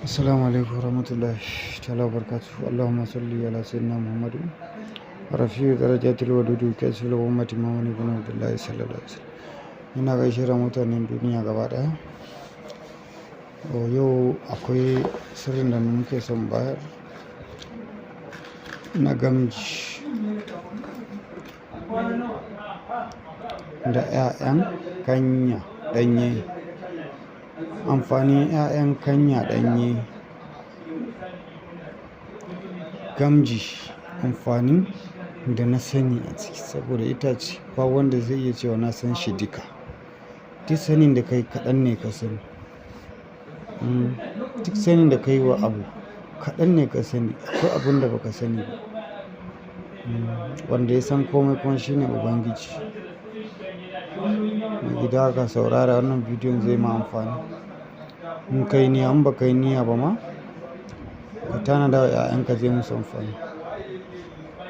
Assalamu alaikum warahmatullahi ta'ala wabarakatuh. Allahumma salli ala sayyidina Muhammadu rafi'u darajatil wadudu kasil ummati Muhammad ibn Abdullah sallallahu alaihi wasallam. Ina gaishe da mutanen duniya gaba daya. Yau akwai sirrin da muke son bayar na gamji da 'ya'yan kanya ɗanye. Amfanin 'ya'yan kanya ɗanye gamji, amfanin da na sani a ciki, saboda itace ba wanda zai iya cewa na san shi duka. Duk sanin da kai kaɗan ne ka sani. Duk sanin da kai wa abu kaɗan ne ka sani. Akwai abin da baka sani ba. Wanda ya san komai kuma shine Ubangiji. Mai gida ka saurara wannan bidiyon zai ma amfani. In kai niyya, in ba kai niyya ba ma ka tanada wa 'ya'yanka zai musu amfani.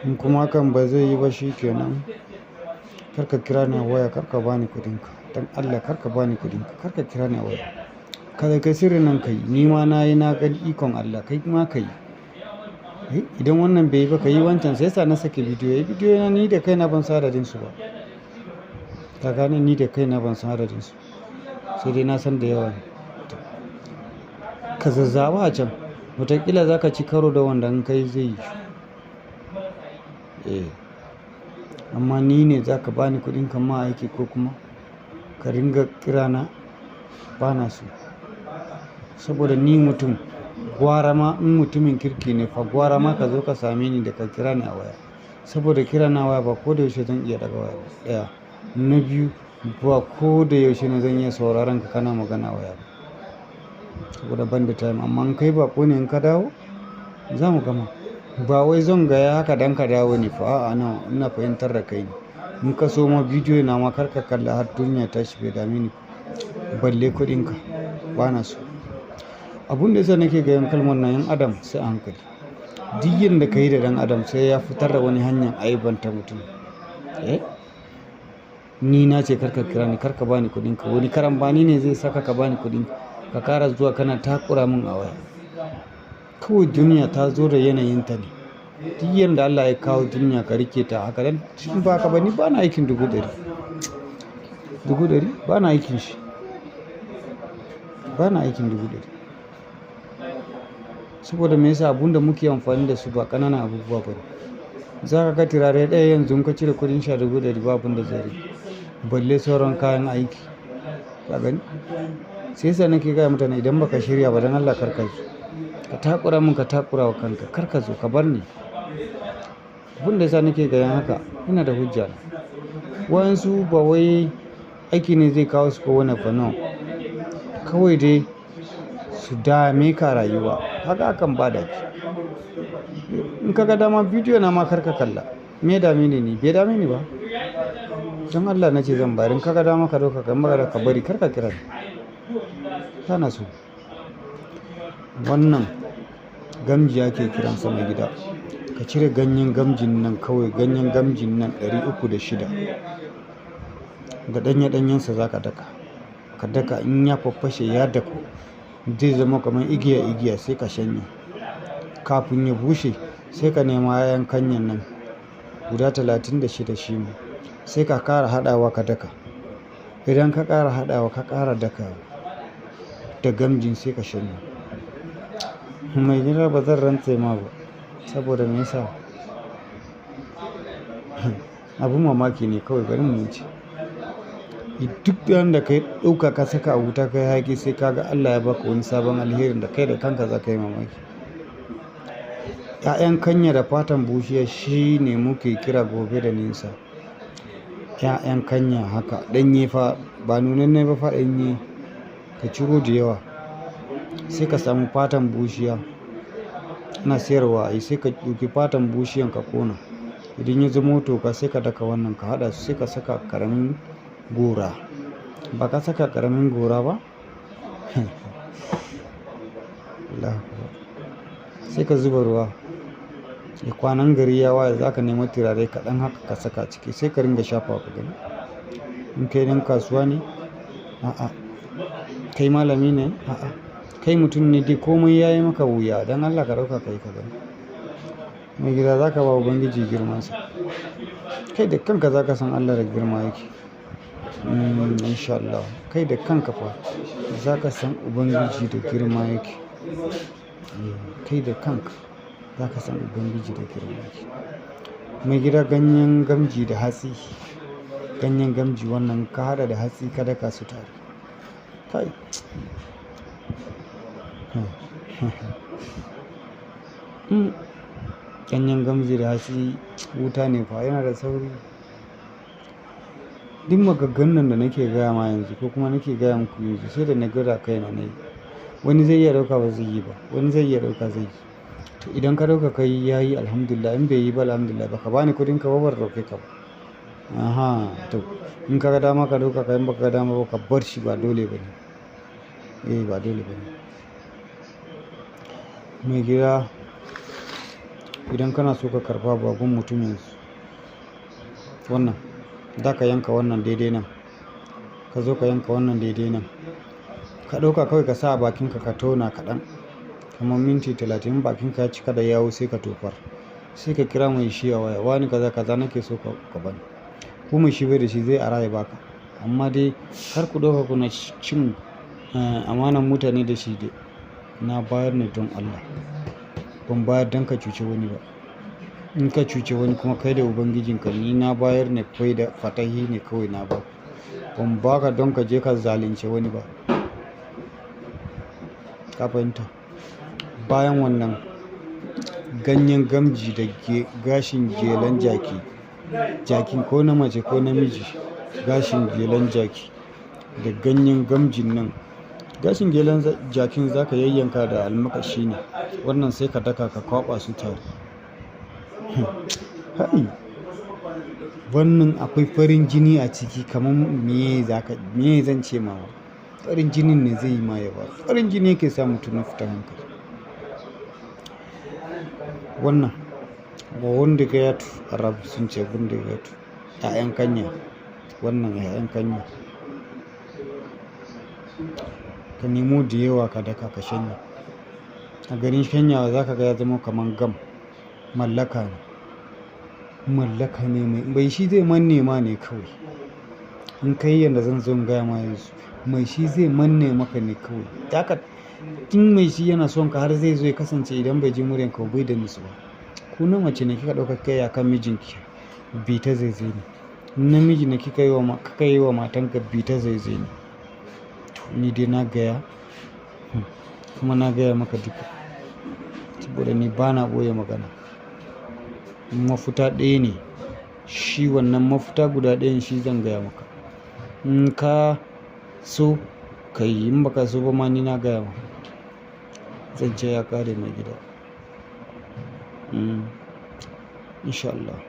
In kuma hakan ba zai yi ba shi kenan, kar ka kira ni a waya, kar ka bani kuɗinka. Dan Allah kar ka bani kuɗinka, kar ka kira ni a waya. Kada kai sirrin nan ka yi, ni ma na yi na gani ikon Allah, kai ma ka yi. Idan wannan bai yi ba ka yi wancan, sai sa na sake bidiyo. Bidiyo na ni da kaina ban san adadin su ba. Ka gane, ni da kaina ban san adadin su. Sai dai na san da yawa ne. Ka zazzaba a can, wataƙila za ka ci karo da wanda in kai zai yi. Amma ni ne za ka bani kuɗin ka ma aiki ko kuma ka ringa kirana, ba na so. Saboda ni mutum, gwara ma in mutumin kirki ne fa, gwara ma ka zo ka same ni da ka kira ni a waya. Saboda kira na waya ba ko da yaushe zan iya daga waya ba. Ɗaya. Na biyu, ba ko da yaushe ne zan iya sauraron ka kana magana a waya ba. Saboda ban da time. Amma in kai bako ne, in ka dawo za mu gama. Ba wai zan gaya haka dan ka dawo ne fa, a'a na ina fahimtar da kai ne. In ka so ma bidiyo na ma kar ka kalla har duniya ta shi bai dame ni. Balle kuɗinka, ba na so. Abun da yasa nake gayan kalmar nan, 'yan adam sai a hankali. Duk yanda ka yi da ɗan adam sai ya fitar da wani hanyar aibanta mutum. Ni na ce kar ka kira ni, kar ka bani kuɗinka. Wani karambani ne zai saka ka bani kuɗin ka kara zuwa kana takura min a waya. Kawai duniya ta zo da yanayinta ne. Duk yanda Allah ya kawo duniya ka rike ta haka. Dan in ba ka ba, ni ba na aikin 100,000. 100,000 ba na aikin shi. Ba na aikin 100,000. Saboda me yasa abun da muke amfani da su ba ƙananan abubuwa ba ne. Za ka ga turare ɗaya yanzu in ka cire kuɗin sha 100,000 ba abin da zai rage. Balle sauran kayan aiki. Ka gani? Sai yasa nake gaya mutane, idan baka shirya ba dan Allah kar ka zo. Ka takura min, ka takura wa kanka, kar ka zo, ka bar ni. Abin da yasa nake gayan haka, ina da hujja. Wayansu ba wai aiki ne zai kawo su ko wani fa, no. Kawai dai su dame ka rayuwa. Haka akan ba da ki. In ka ga dama bidiyo na ma kar ka kalla. Me dame ni? Bai dame ni ba. Don Allah na ce zan bayar. In ka ga dama ka dauka ka magana ka bari, kar ka kira ni. Kana so. Wannan gamji ake kiransa mai gida. Ka cire ganyen gamjin nan kawai, ganyen gamjin nan 306. Da ɗanye-ɗanyensa za ka daka. Ka daka, in ya faffashe ya daku, zai zama kamar igiya sai ka shanya. Kafin ya bushe sai ka nema 'ya'yan kanyan nan guda 36 shi ma. Sai ka ƙara haɗawa ka daka. Idan ka ƙara haɗawa ka ƙara daka da gamjin sai ka shanya. Mai gida ba zan rantse ma ba, saboda me yasa? Abun mamaki ne kawai, bari mu wuce. Duk da ka ɗauka ka saka a wuta kai haƙi, sai ka ga Allah ya baka wani sabon alherin da kai da kanka za ka yi mamaki. 'Ya'yan kanya da fatan bushiya shi ne muke kira gobe da nisa. 'Ya'yan kanya haka ɗanye fa, ba nunanne ba fa, ɗanye. Ka ciro da yawa. Sai ka samu fatan bushiya. Ana sayarwa ai, sai ka ɗauki fatan bushiyan ka ƙona. Idan ya zama toka sai ka daka wannan ka haɗa su, sai ka saka ƙaramin gora. Ba ka saka ƙaramin gora ba? Sai ka zuba ruwa. Kwanan gari ya waye za ka nemi turare kaɗan haka ka saka ciki, sai ka ringa shafa ka gani. In kai ɗan kasuwa ne, a'a. Kai malami ne, a'a. kai mutum ne dai komai ya yi maka wuya don Allah ka ɗauka kai ka gani. Mai gida za ka ba ubangiji girmansa, kai da kanka za ka san Allah da girma yake. Insha Allah kai da kanka fa za ka san ubangiji da girma yake. Kai da kanka za ka san ubangiji da girma yake. Mai gida ganyen gamji da hatsi, ganyen gamji wannan ka hada da hatsi ka daka su tare, kai ganyen gamji da hatsi wuta ne fa, yana da sauri. Duk magaggan da nake gaya ma yanzu ko kuma nake gaya muku yanzu sai da na gwada kaina na yi. Wani zai iya ɗauka ba zai yi ba, wani zai iya ɗauka zai yi. To idan ka ɗauka kai ya yi alhamdulillah, in bai yi ba alhamdulillah, ba ka bani kuɗin ka ba, ban roƙe ka ba. To in ka ga dama ka ɗauka ka, in ba ka ga dama ba ka bar shi, ba dole ba ne. Ba dole ba ne. Mai gida idan kana so ka karɓa babban mutum yanzu, wannan za ka yanka wannan daidai nan, ka zo ka yanka wannan daidai nan, ka ɗauka kawai ka sa a bakinka ka tauna kaɗan, kamar minti 30. Bakinka ya cika da yawo sai ka tofar, sai ka kira mai shi a waya, wani kaza kaza nake so ka bani. Ko mai shi bai da shi zai ara ya baka, amma dai kar ku ɗauka kuna cin amanan mutane da shi dai. Na bayar ne don Allah, ban bayar don ka cuce wani ba. In ka cuce wani kuma kai da ubangijinka, ni na bayar ne kai da fatahi ne kawai na ba. Ban baka don ka je ka zalunce wani ba, ka fahimta. Bayan wannan ganyen gamji da gashin jelan jaki, jakin ko na mace ko namiji, gashin jelan jaki da ganyen gamjin nan. Gashin jelan jakin za ka yayyanka da almakashi ne, wannan sai ka daka ka kwaɓa su tare. Wannan akwai farin jini a ciki, kamar me zan ce ma, farin jinin ne zai yi ma yawa. Farin jini yake sa mutum na fita hankali. Wannan wanda ga yatu, Arab sun ce wanda ga yatu, 'ya'yan kanya. Wannan 'ya'yan kanya ka nemo da yawa ka daka ka shanya. A garin shanyawa za ka ga ya zama kamar gam. Mallaka ne mai shi zai manne ma ne kawai. In kai yadda zan zo gaya ma yanzu, mai shi zai manne maka ne kawai. Tun mai shi yana son ka har zai zo ya kasance idan bai ji muryan ka bai da nutsuwa. Ko na mace ne kika ɗauka kai akan mijinki, bi ta zaizai ne. Namiji ne kika yi wa matanka, bi ta zaizai ne. To ni dai na gaya, kuma na gaya maka duka, saboda ni ba na ɓoye magana. Mafuta ɗaya ne shi, wannan mafuta guda ɗayan shi zan gaya maka. In ka so ka yi, in baka so ba ma ni na gaya maka. Zance ya ƙare mai gida. Insha Allah.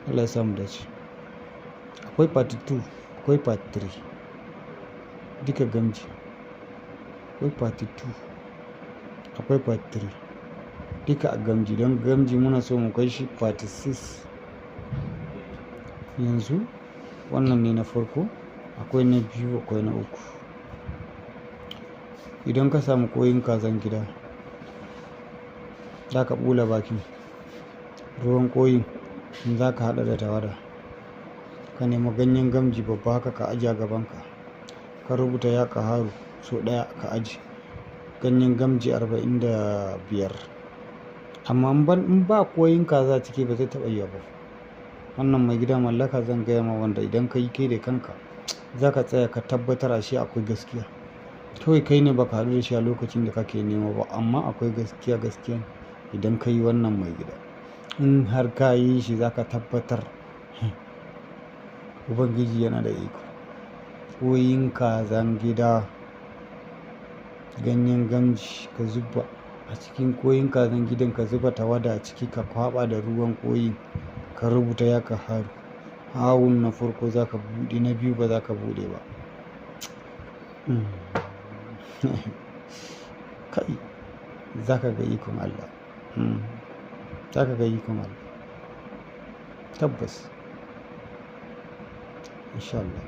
Allah ya samu dace. Akwai part 2, akwai part 3, duka gamji. Akwai part 2, akwai part 3, duka a gamji. Don gamji muna so mu kai shi part 6. Yanzu wannan ne na farko, akwai na biyu, akwai na uku. Idan ka samu koyin kazan gida, za ka ɓula bakin ruwan koyin, za ka haɗa da tawada, ka nemi ganyen gamji babba haka ka ajiye a gabanka, ka rubuta ya ƙaharu so ɗaya ka aji. Ganyen gamji 45. Amma in ba koyin kaza ciki ba zai taɓa yiwa ba. Wannan mai gida mallaka zan gaya ma, wanda idan ka yi kai da kanka za ka tsaya ka tabbatar a shi akwai gaskiya. Kawai kai ne baka haɗu da shi a lokacin da kake nema ba, amma akwai gaskiya idan ka yi wannan mai gida. In har ka yi shi za ka tabbatar ubangiji yana da iko. Koyin kazan gida, ganyen gamji ka zuba a cikin koyin kazan gidan, ka zuba tawada a ciki, ka kwaba da ruwan koyin, ka rubuta ya ƙaharu. Hawun na farko za ka buɗe, na biyu ba za ka buɗe ba. Kai za ka ga ikon Allah. Za ka ga ikon Allah tabbas, insha Allah.